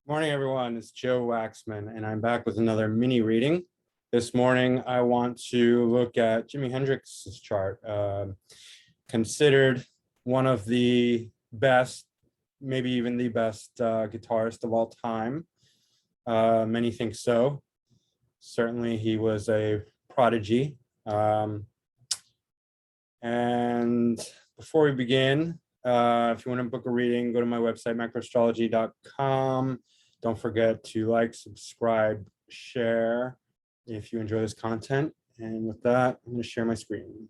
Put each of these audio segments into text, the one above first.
Morning, everyone. It's Joe Waxman, and I'm back with another mini reading. This morning, I want to look at Jimi Hendrix's chart, considered one of the best, maybe even the best guitarist of all time. Many think so. Certainly, he was a prodigy. And before we begin, if you want to book a reading, go to my website, macroastrology.com. Don't forget to like, subscribe, share if you enjoy this content. And with that, I'm going to share my screen.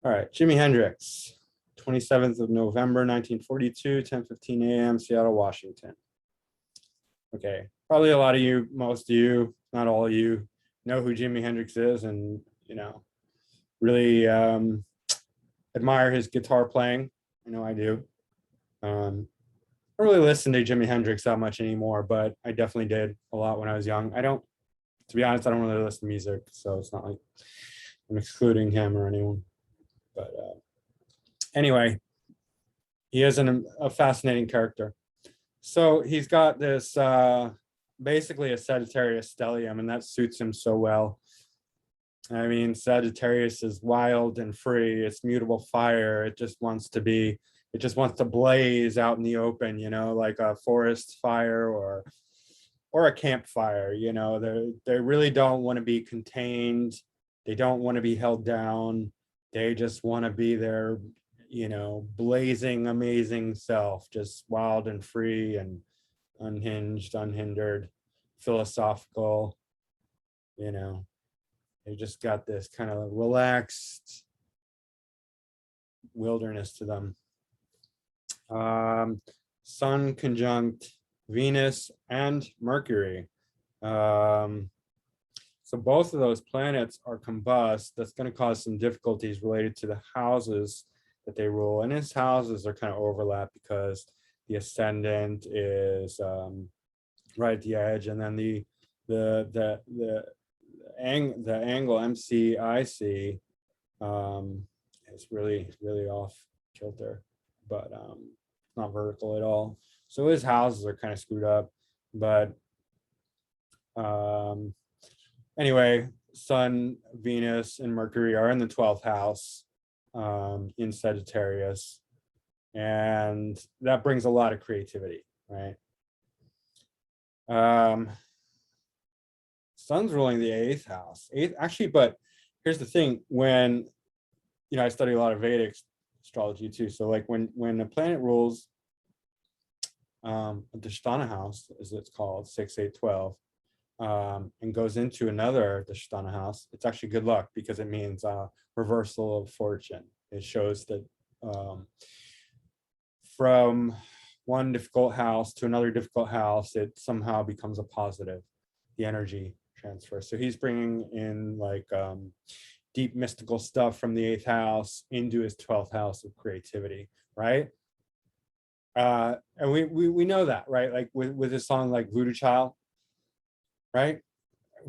All right, Jimi Hendrix, 27th of November, 1942, 10:15 a.m., Seattle, Washington. Okay, probably a lot of you, most of you, not all of you, know who Jimi Hendrix is and, really admire his guitar playing. I know I do. I don't really listen to Jimi Hendrix that much anymore, but I definitely did a lot when I was young. To be honest, I don't really listen to music, so it's not like I'm excluding him or anyone. But anyway, he is a fascinating character. So he's got this basically a Sagittarius Stellium, and that suits him so well. I mean, Sagittarius is wild and free. It's mutable fire. It just wants to blaze out in the open, like a forest fire or a campfire. They really don't want to be contained. They don't want to be held down. They just want to be their, blazing, amazing self, just wild and free and unhinged, unhindered, philosophical, They just got this kind of relaxed wilderness to them. Sun conjunct Venus and Mercury. So both of those planets are combust. That's going to cause some difficulties related to the houses that they rule. And his houses are kind of overlap because the ascendant is right at the edge, and then the angle MCIC is really off kilter, but not vertical at all. So his houses are kind of screwed up. But anyway, Sun, Venus, and Mercury are in the 12th house in Sagittarius, and that brings a lot of creativity, right? Sun's ruling the 8th house. But here's the thing: when I study a lot of Vedic astrology too. So like when a planet rules a Dhisthana house, as it's called, 6, 8, 12, and goes into another Dhisthana house, it's actually good luck because it means reversal of fortune. It shows that from one difficult house to another difficult house, it somehow becomes a positive, the energy transfer. So he's bringing in like deep mystical stuff from the 8th house into his 12th house of creativity, right? And we know that, right? Like with his song like Voodoo Child, right?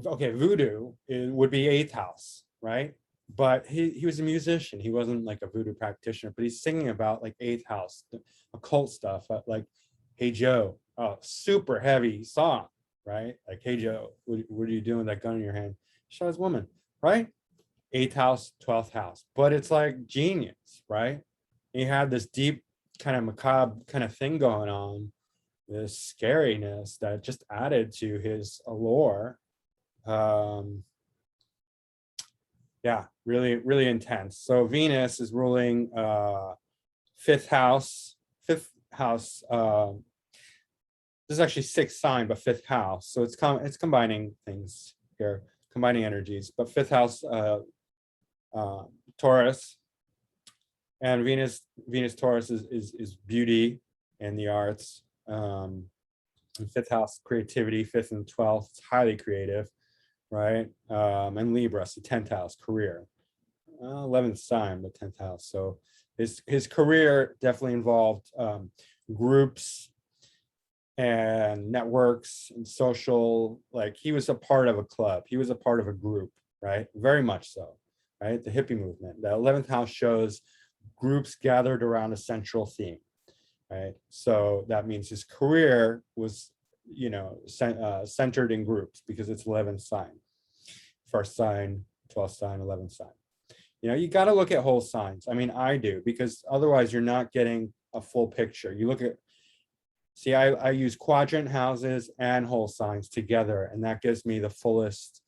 Okay, Voodoo would be 8th house, right? But he was a musician. He wasn't like a voodoo practitioner, but he's singing about like 8th house, occult stuff, like Hey Joe, super heavy song, right? Like, hey Joe, what are you doing with that gun in your hand? Shot his woman, right? 8th house, 12th house, but it's like genius, right? He had this deep kind of macabre kind of thing going on, this scariness that just added to his allure. Yeah, really intense. So Venus is ruling 5th house. This is actually 6th sign, but 5th house. So it's combining things here, combining energies. But 5th house, Taurus, and Venus Taurus is beauty and the arts. And 5th house, creativity. 5th and 12th, it's highly creative, right? And Libra, so 10th house, career. 11th sign, but 10th house. So his career definitely involved groups and networks and social, like he was a part of a club. He was a part of a group, right? Very much so, right? The hippie movement. The 11th house shows groups gathered around a central theme, right? So that means his career was, centered in groups because it's 11th sign, first sign, 12th sign, 11th sign. You got to look at whole signs. I mean, I do, because otherwise you're not getting a full picture. You look at, see, I use quadrant houses and whole signs together, and that gives me the fullest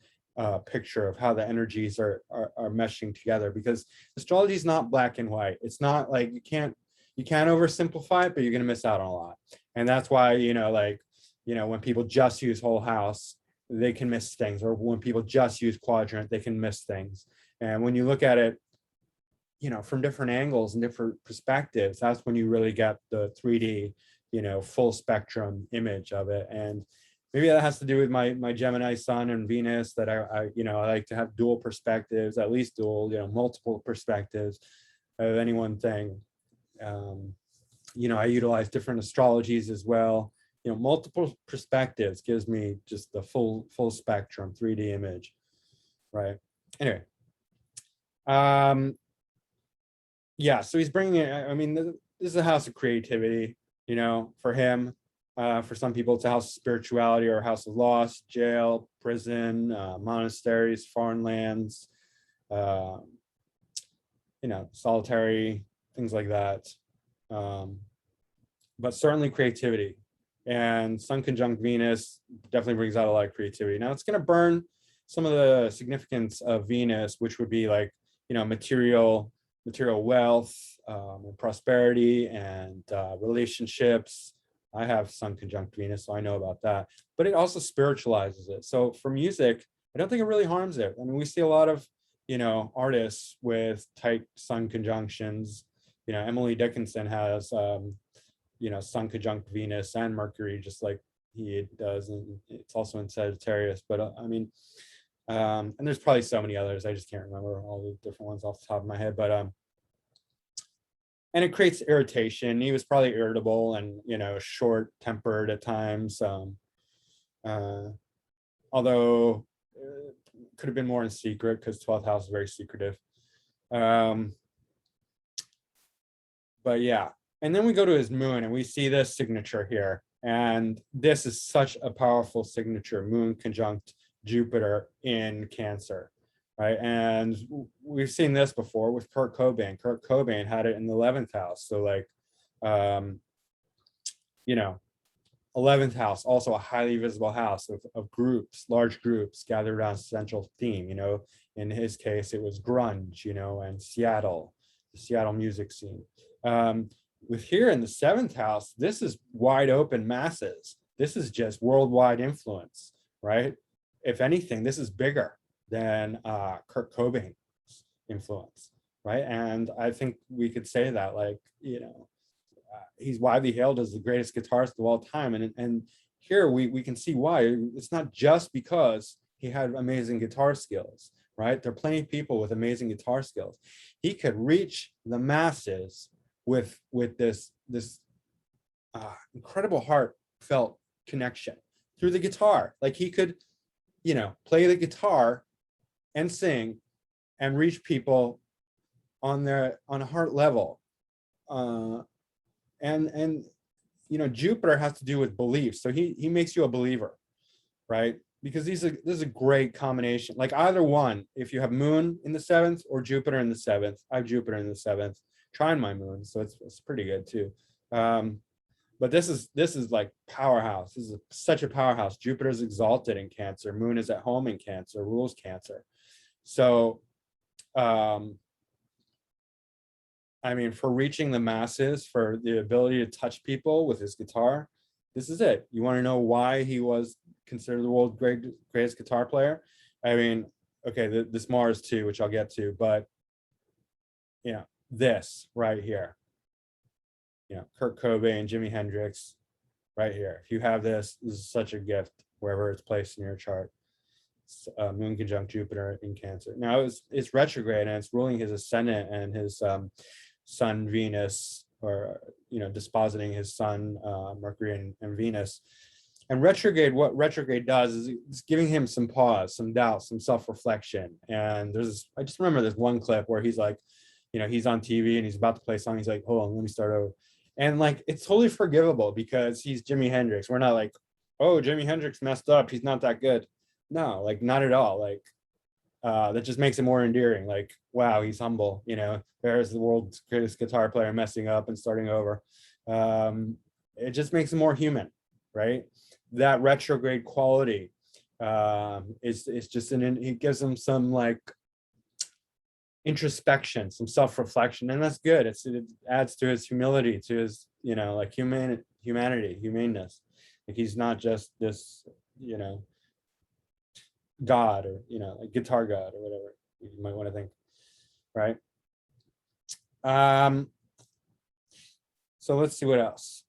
picture of how the energies are meshing together, because astrology is not black and white. It's not like you can't oversimplify it, but you're going to miss out on a lot. And that's why, when people just use whole house, they can miss things, or when people just use quadrant, they can miss things. And when you look at it, from different angles and different perspectives, that's when you really get the 3D, full spectrum image of it. And maybe that has to do with my Gemini sun and Venus, that I like to have dual perspectives, at least dual, multiple perspectives of any one thing. I utilize different astrologies as well. Multiple perspectives gives me just the full spectrum 3D image, right? Anyway. Yeah, so he's bringing it. I mean, this is a house of creativity, for him. For some people, it's a house of spirituality, or a house of loss, jail, prison, monasteries, foreign lands, solitary, things like that. But certainly creativity. And Sun conjunct Venus definitely brings out a lot of creativity. Now, it's going to burn some of the significance of Venus, which would be like, material wealth, and prosperity, and relationships. I have Sun conjunct Venus, so I know about that. But it also spiritualizes it. So for music, I don't think it really harms it. I mean, we see a lot of, artists with tight Sun conjunctions. Emily Dickinson has, Sun conjunct Venus and Mercury, just like he does, and it's also in Sagittarius. But I mean, and there's probably so many others, I just can't remember all the different ones off the top of my head. But and it creates irritation. He was probably irritable and short-tempered at times. Although could have been more in secret, because 12th house is very secretive. But yeah, and then we go to his moon, and we see this signature here, and this is such a powerful signature: Moon conjunct Jupiter in Cancer, right? And we've seen this before with Kurt Cobain. Kurt Cobain had it in the 11th house. So like, 11th house, also a highly visible house of groups, large groups gathered around a central theme. In his case, it was grunge, and Seattle, the Seattle music scene. With here in the 7th house, this is wide open masses. This is just worldwide influence, right? If anything, this is bigger than Kurt Cobain's influence, right? And I think we could say that, like, he's widely hailed as the greatest guitarist of all time. And here we can see why. It's not just because he had amazing guitar skills, right? There are plenty of people with amazing guitar skills. He could reach the masses with this incredible heartfelt connection through the guitar. Like, he could play the guitar and sing and reach people on a heart level. And Jupiter has to do with belief. So he makes you a believer, right? Because this is a great combination. Like, either one, if you have Moon in the 7th or Jupiter in the 7th. I have Jupiter in the 7th, trying my Moon, so it's pretty good too. But this is like powerhouse. This is such a powerhouse. Jupiter is exalted in Cancer. Moon is at home in Cancer, rules Cancer. So, I mean, for reaching the masses, for the ability to touch people with his guitar, this is it. You want to know why he was considered the world's greatest guitar player? I mean, okay, this Mars too, which I'll get to, but this right here. Kurt Cobain, Jimi Hendrix, right here. If you have this is such a gift wherever it's placed in your chart. Moon conjunct Jupiter in Cancer. Now it's retrograde, and it's ruling his ascendant and his Sun Venus, or dispositing his Sun Mercury and Venus. And retrograde, what retrograde does is it's giving him some pause, some doubt, some self-reflection. And I just remember this one clip where he's like, you know, he's on TV and he's about to play a song. He's like, hold on, let me start over. And like, it's totally forgivable because he's Jimi Hendrix. We're not like, oh, Jimi Hendrix messed up, he's not that good. No, like not at all. Like that just makes it more endearing. Like, wow, he's humble. You know, there's the world's greatest guitar player messing up and starting over. It just makes him more human, right? That retrograde quality is just it gives him some like introspection, some self-reflection, and that's good. It adds to his humility, to his, you know, like humanity, humaneness. Like he's not just this, you know, God, or, you know, like guitar God or whatever you might want to think, right? So let's see what else.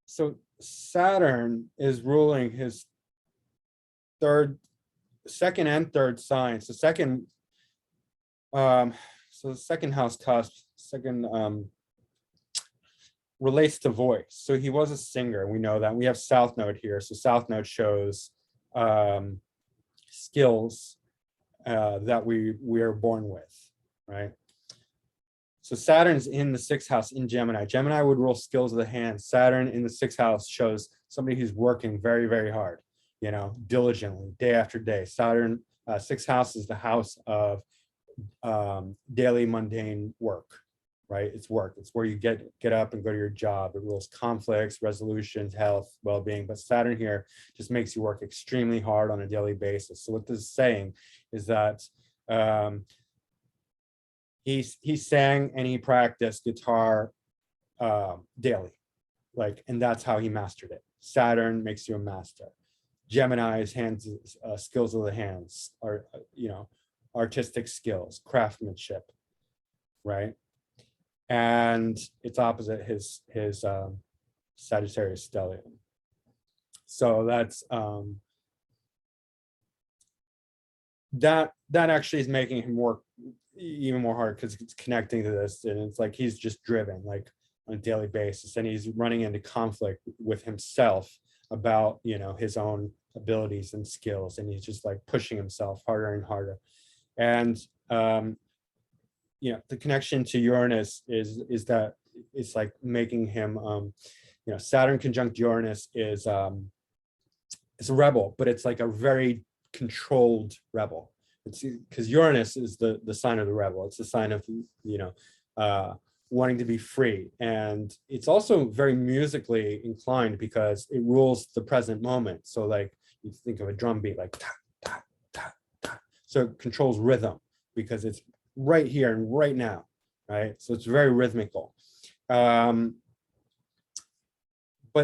So Saturn is ruling his second and third signs. The second, so the second house cusp, relates to voice. So he was a singer. We know that. We have South Node here. So South Node shows skills that we are born with, right? So Saturn's in the sixth house in Gemini. Gemini would rule skills of the hand. Saturn in the sixth house shows somebody who's working very, very hard, you know, diligently, day after day. Saturn, sixth house is the house of daily mundane work, right? It's work. It's where you get up and go to your job. It rules conflicts, resolutions, health, well-being. But Saturn here just makes you work extremely hard on a daily basis. So what this is saying is that he sang and he practiced guitar daily, like, and that's how he mastered it. Saturn makes you a master. Gemini's hands, skills of the hands are, you know, artistic skills, craftsmanship, right? And it's opposite his Sagittarius Stellium. So that's that actually is making him work even more hard because it's connecting to this, and it's like he's just driven like on a daily basis, and he's running into conflict with himself about, you know, his own abilities and skills, and he's just like pushing himself harder and harder. And you know, the connection to Uranus is that it's like making him you know, Saturn conjunct Uranus is it's a rebel, but it's like a very controlled rebel. It's because Uranus is the sign of the rebel. It's the sign of, you know, wanting to be free. And it's also very musically inclined because it rules the present moment. So like you think of a drum beat like ta, ta, ta, ta. So it controls rhythm because it's right here and right now, right? So it's very rhythmical. But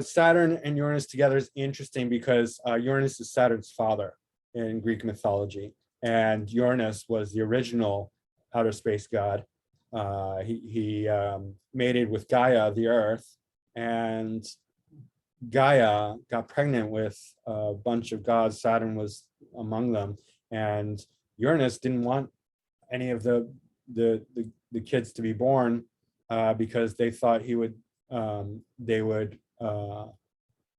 Saturn and Uranus together is interesting because Uranus is Saturn's father in Greek mythology, and Uranus was the original outer space god. He mated with Gaia, the Earth, and Gaia got pregnant with a bunch of gods. Saturn was among them, and Uranus didn't want any of the kids to be born because they thought they would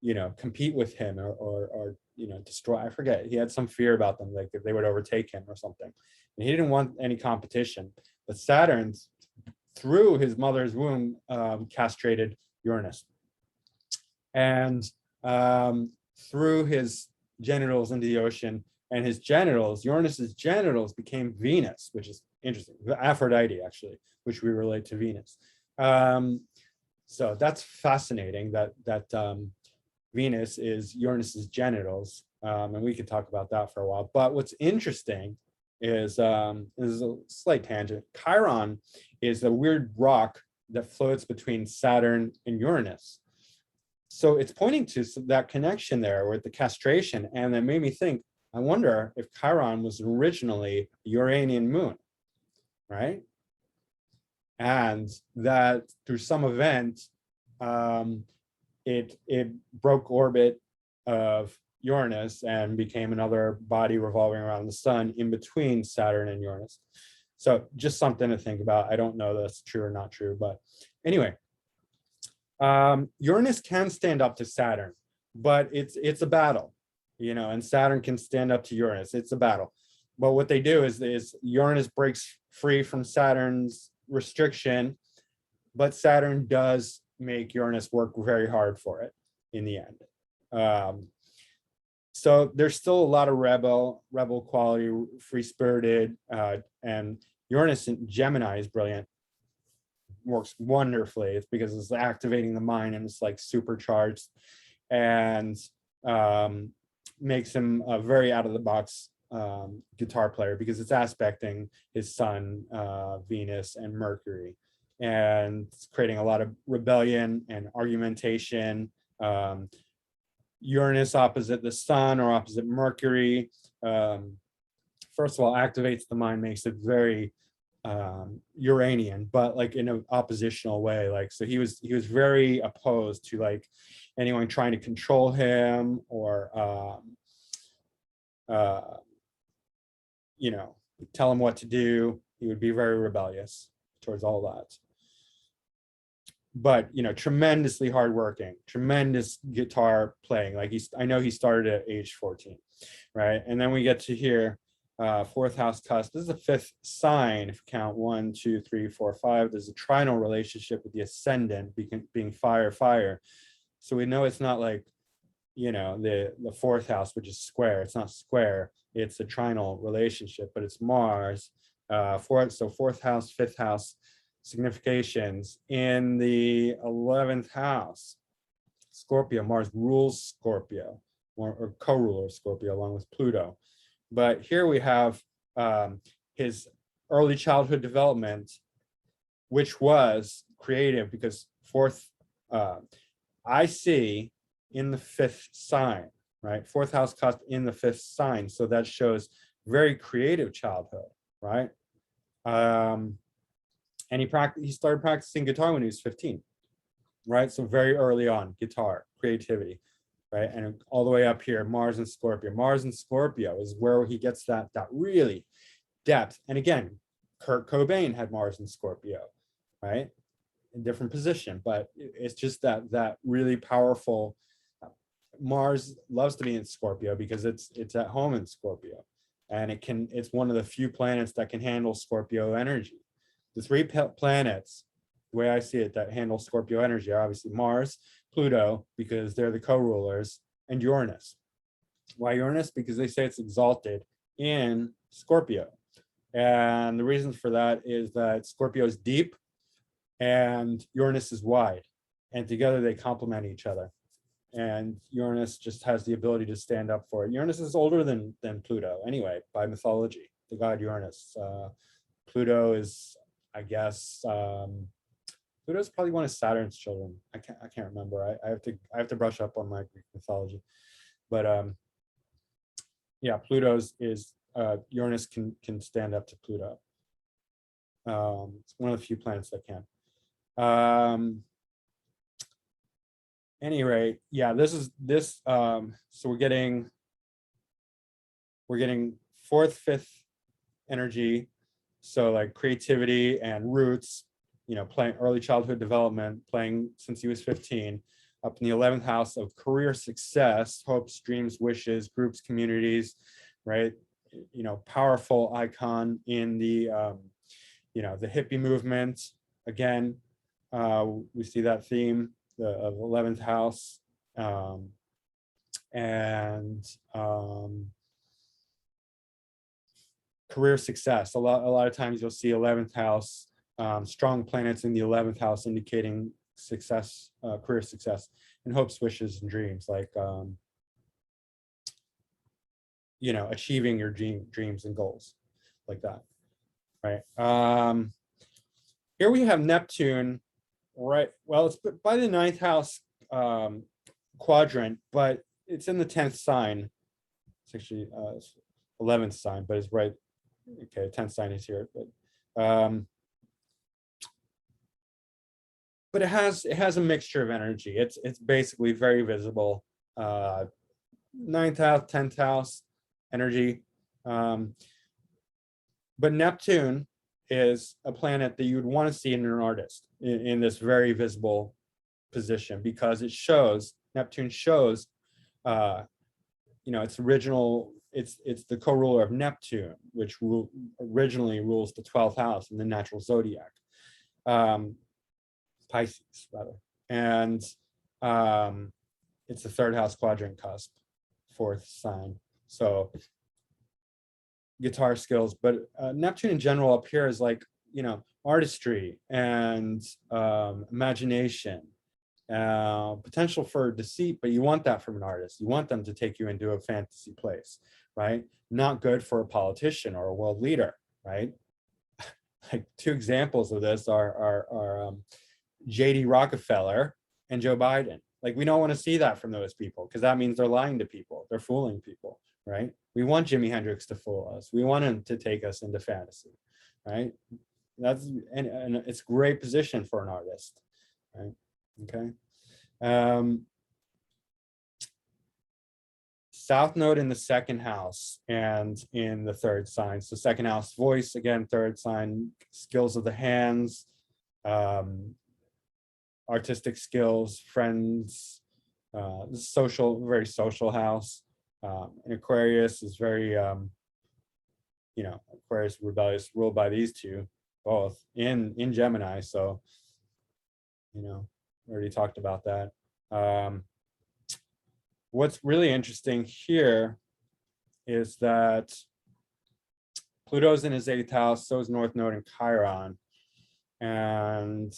you know, compete with him or you know, destroy. I forget. He had some fear about them, like if they would overtake him or something. And he didn't want any competition. But Saturn, through his mother's womb, castrated Uranus, and through his genitals into the ocean, and his genitals, Uranus's genitals became Venus, which is interesting. Aphrodite, actually, which we relate to Venus. So that's fascinating that Venus is Uranus's genitals, and we could talk about that for a while. But what's interesting is a slight tangent. Chiron is a weird rock that floats between Saturn and Uranus. So it's pointing to that connection there with the castration, and that made me think, I wonder if Chiron was originally a Uranian moon, right? And that through some event, it broke orbit of Uranus and became another body revolving around the sun in between Saturn and Uranus. So just something to think about. I don't know if that's true or not true, but anyway, Uranus can stand up to Saturn, but it's a battle. and Saturn can stand up to Uranus. It's a battle. But what they do is Uranus breaks free from Saturn's restriction, but Saturn does make Uranus work very hard for it in the end. So there's still a lot of rebel quality, free-spirited, and Uranus in Gemini is brilliant. Works wonderfully. It's because it's activating the mind and it's like supercharged, and makes him a very out-of-the-box guitar player because it's aspecting his sun, Venus, and Mercury, and it's creating a lot of rebellion and argumentation. Uranus opposite the sun or opposite Mercury, first of all, activates the mind, makes it very Uranian, but like in an oppositional way. Like, so he was very opposed to like anyone trying to control him or tell him what to do. He would be very rebellious towards all that. But tremendously hardworking, tremendous guitar playing. Like I know he started at age 14, right? And then we get to here, fourth house cusp. This is the fifth sign. If you count 1, 2, 3, 4, 5, there's a trinal relationship with the ascendant being fire. So we know it's not like the fourth house, which is square. It's not square. It's a trinal relationship, but it's Mars. Fourth house, fifth house significations. In the 11th house, Scorpio. Mars rules Scorpio, or co-ruler Scorpio, along with Pluto. But here we have his early childhood development, which was creative, because I see in the fifth sign, right? Fourth house cusp in the fifth sign. So that shows very creative childhood, right? And he started practicing guitar when he was 15, right? So very early on, guitar, creativity, right? And all the way up here, Mars and Scorpio. Mars and Scorpio is where he gets that really depth. And again, Kurt Cobain had Mars and Scorpio, right? In different position, but it's just that really powerful. Mars loves to be in Scorpio because it's at home in Scorpio, and it's one of the few planets that can handle Scorpio energy. The three planets, the way I see it, that handle Scorpio energy are obviously Mars, Pluto, because they're the co-rulers, and Uranus. Why Uranus? Because they say it's exalted in Scorpio. And the reason for that is that Scorpio is deep and Uranus is wide, and together they complement each other. And Uranus just has the ability to stand up for it. Uranus is older than Pluto anyway, by mythology, the god Uranus. Pluto is, I guess, Pluto is probably one of Saturn's children. I can't remember. I have to brush up on my Greek mythology. But yeah, Pluto's is Uranus can stand up to Pluto. It's one of the few planets that can. Any rate, yeah, so we're getting fourth, fifth energy. So like creativity and roots, playing early childhood development, playing since he was 15, up in the 11th house of career success, hopes, dreams, wishes, groups, communities, right? Powerful icon in the, the hippie movement. Again, we see that theme of 11th house, and career success. A lot of times you'll see 11th house, strong planets in the 11th house indicating success, career success, and hopes, wishes, and dreams, like achieving your dreams and goals, like that, right? Here we have Neptune, right? Well, it's by the 9th house quadrant, but it's in the 10th sign. It's actually 11th sign, but it's right. Okay, 10th sign is here, but it has a mixture of energy. It's basically very visible. 9th house, 10th house energy, but Neptune is a planet that you would want to see in an artist in this very visible position, because Neptune shows its original, it's the co-ruler of Neptune, which originally rules the 12th house in the natural zodiac, Pisces rather, and it's the 3rd house quadrant cusp, 4th sign. So guitar skills, but Neptune in general up here is like, artistry and imagination, potential for deceit, but you want that from an artist. You want them to take you into a fantasy place, right? Not good for a politician or a world leader, right? Like 2 examples of this are JD Rockefeller and Joe Biden. Like, we don't want to see that from those people, because that means they're lying to people, they're fooling people, right? We want Jimi Hendrix to fool us. We want him to take us into fantasy, right? And it's a great position for an artist, right? Okay. South node in the 2nd house and in the 3rd sign. So 2nd house, voice, again, 3rd sign, skills of the hands, artistic skills, friends, social, very social house. And Aquarius is very, Aquarius rebellious, ruled by these 2, both in Gemini. So, already talked about that. What's really interesting here is that Pluto's in his 8th house, so is North Node in Chiron. And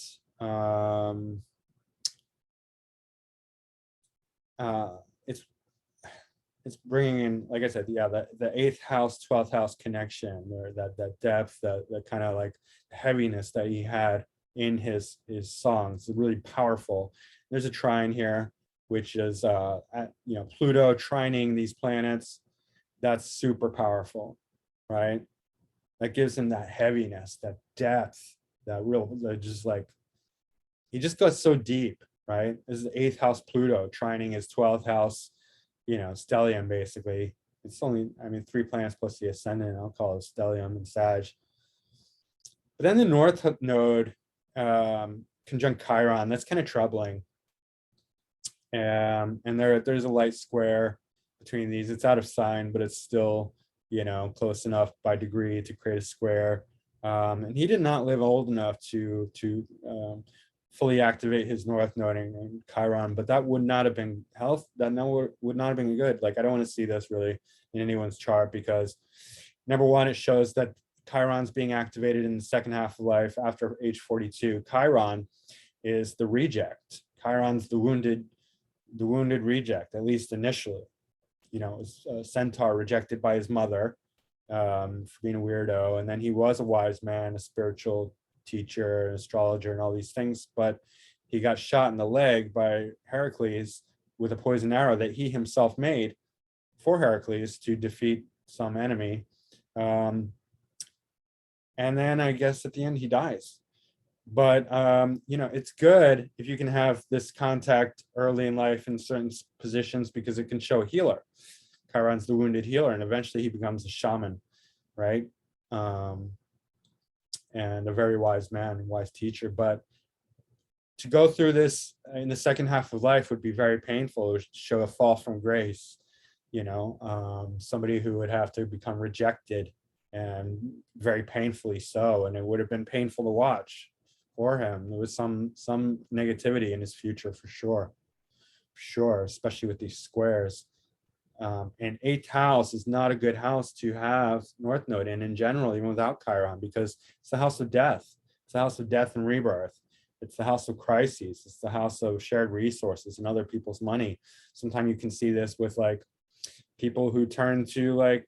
it's bringing in, like I said, the 8th house, 12th house connection, or that depth, that kind of like heaviness that he had in his songs, really powerful. There's a trine here, which is Pluto trining these planets. That's super powerful, right? That gives him that heaviness, that depth, just like, he just goes so deep, right? This is the 8th house Pluto trining his 12th house, stellium, basically. It's only, 3 planets plus the ascendant, I'll call it stellium and Sag. But then the North Node, conjunct Chiron, that's kind of troubling. And there's a light square between these. It's out of sign, but it's still, close enough by degree to create a square. And he did not live old enough to fully activate his North Node in Chiron, but that would not have been would not have been good. Like, I don't want to see this really in anyone's chart, because number one, it shows that Chiron's being activated in the 2nd half of life after age 42. Chiron is the reject. Chiron's the wounded reject, at least initially. A centaur rejected by his mother for being a weirdo, and then he was a wise man, a spiritual teacher, an astrologer, and all these things, but he got shot in the leg by Heracles with a poison arrow that he himself made for Heracles to defeat some enemy. And then I guess at the end he dies. But it's good if you can have this contact early in life in certain positions, because it can show a healer. Chiron's the wounded healer, and eventually he becomes a shaman, right? And a very wise man and wise teacher. But to go through this in the 2nd half of life would be very painful. It would show a fall from grace, somebody who would have to become rejected, and very painfully so. And it would have been painful to watch for him. There was some negativity in his future for sure, especially with these squares. And 8th house is not a good house to have North Node in general, even without Chiron, because it's the house of death. It's the house of death and rebirth. It's the house of crises. It's the house of shared resources and other people's money. Sometimes you can see this with like people who turn to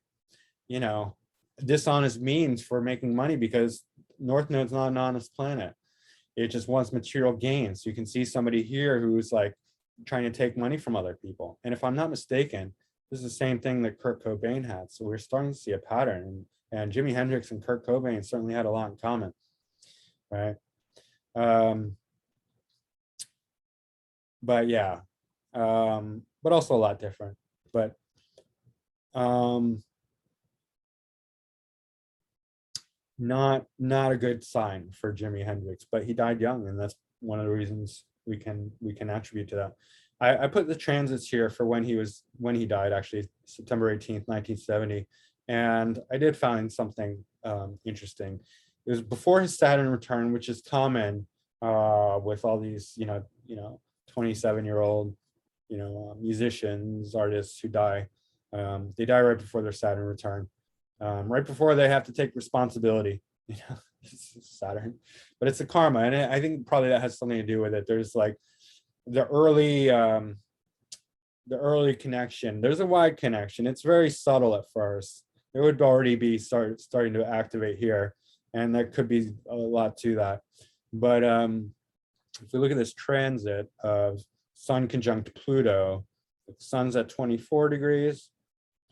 dishonest means for making money, because North Node's not an honest planet. It just wants material gains. So you can see somebody here who's like trying to take money from other people. And if I'm not mistaken, this is the same thing that Kurt Cobain had. So we're starting to see a pattern, and Jimi Hendrix and Kurt Cobain certainly had a lot in common, right? But yeah, but also a lot different. But not a good sign for Jimi Hendrix, but he died young, and that's one of the reasons we can attribute to that. I put the transits here for when he died, actually, September 18th, 1970. And I did find something interesting. It was before his Saturn return, which is common with all these, 27-year-old, musicians, artists who die. They die right before their Saturn return, right before they have to take responsibility. Saturn, but it's a karma, and I think probably that has something to do with it. There's like the early connection. There's a wide connection. It's very subtle at first. There would already be starting to activate here, and there could be a lot to that. But if we look at this transit of Sun conjunct Pluto, the Sun's at 24 degrees,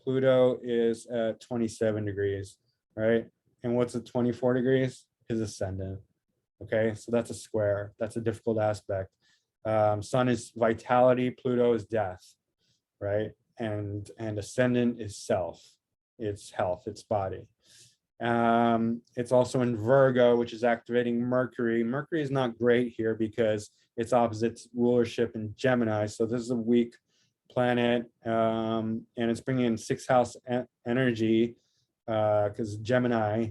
Pluto is at 27 degrees, right? And what's at 24 degrees? His ascendant. Okay, so that's a square. That's a difficult aspect. Sun is vitality, Pluto is death, right? And ascendant is self, it's health, it's body. It's also in Virgo, which is activating Mercury. Mercury is not great here because it's opposite rulership in Gemini, so this is a weak planet, and it's bringing in sixth house energy because Gemini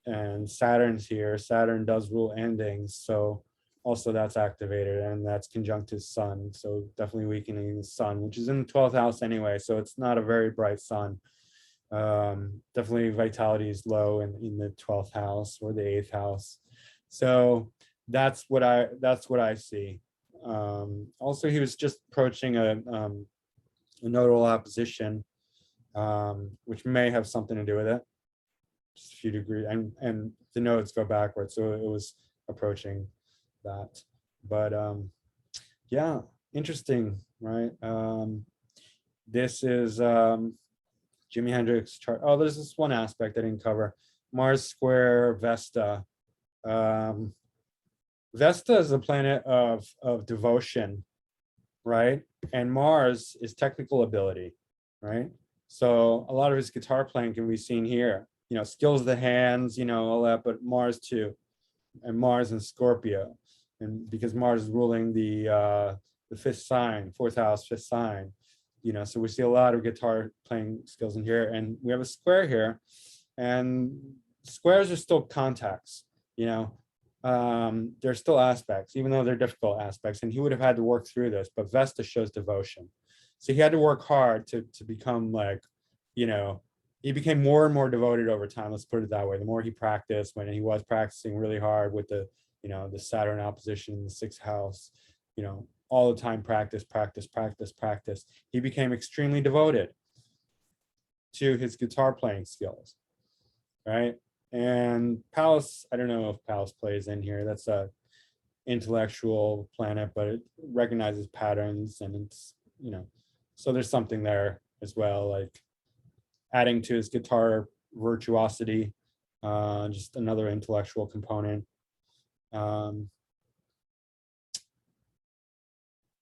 and Saturn's here. Saturn does rule endings, so also that's activated, and that's conjunct his sun, so definitely weakening the sun, which is in the 12th house anyway, so it's not a very bright sun. Definitely vitality is low in the 12th house or the 8th house, so that's what I see. Also, he was just approaching a nodal opposition, which may have something to do with it, just a few degrees, and the nodes go backwards, so it was approaching that. But yeah, interesting, right? This is Jimi Hendrix chart. Oh, there's this one aspect I didn't cover. Mars square Vesta. Vesta is a planet of devotion, right? And Mars is technical ability, right? So a lot of his guitar playing can be seen here. Skills of the hands, all that, but Mars too, and Mars and Scorpio, and because Mars is ruling the fifth sign, fourth house, fifth sign, so we see a lot of guitar playing skills in here, and we have a square here, and squares are still contacts, they're still aspects, even though they're difficult aspects, and he would have had to work through this, but Vesta shows devotion. So he had to work hard to become like, he became more and more devoted over time. Let's put it that way. The more he practiced, when he was practicing really hard with the Saturn opposition in the sixth house, all the time, practice. He became extremely devoted to his guitar playing skills, right? And Pallas, I don't know if Pallas plays in here. That's a intellectual planet, but it recognizes patterns, and it's, so there's something there as well, like adding to his guitar virtuosity, just another intellectual component.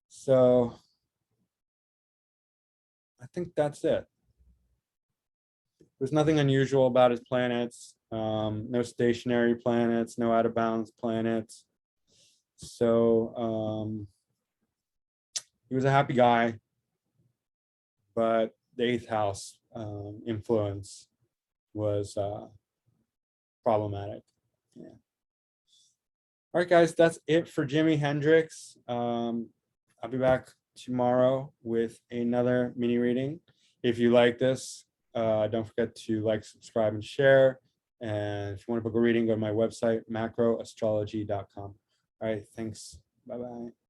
So I think that's it. There's nothing unusual about his planets, no stationary planets, no out of bounds planets. So he was a happy guy, but the 8th house influence was problematic. Yeah. All right, guys, that's it for Jimi Hendrix. I'll be back tomorrow with another mini reading. If you like this, don't forget to like, subscribe, and share. And if you want to book a reading, go to my website, macroastrology.com. All right, thanks. Bye-bye.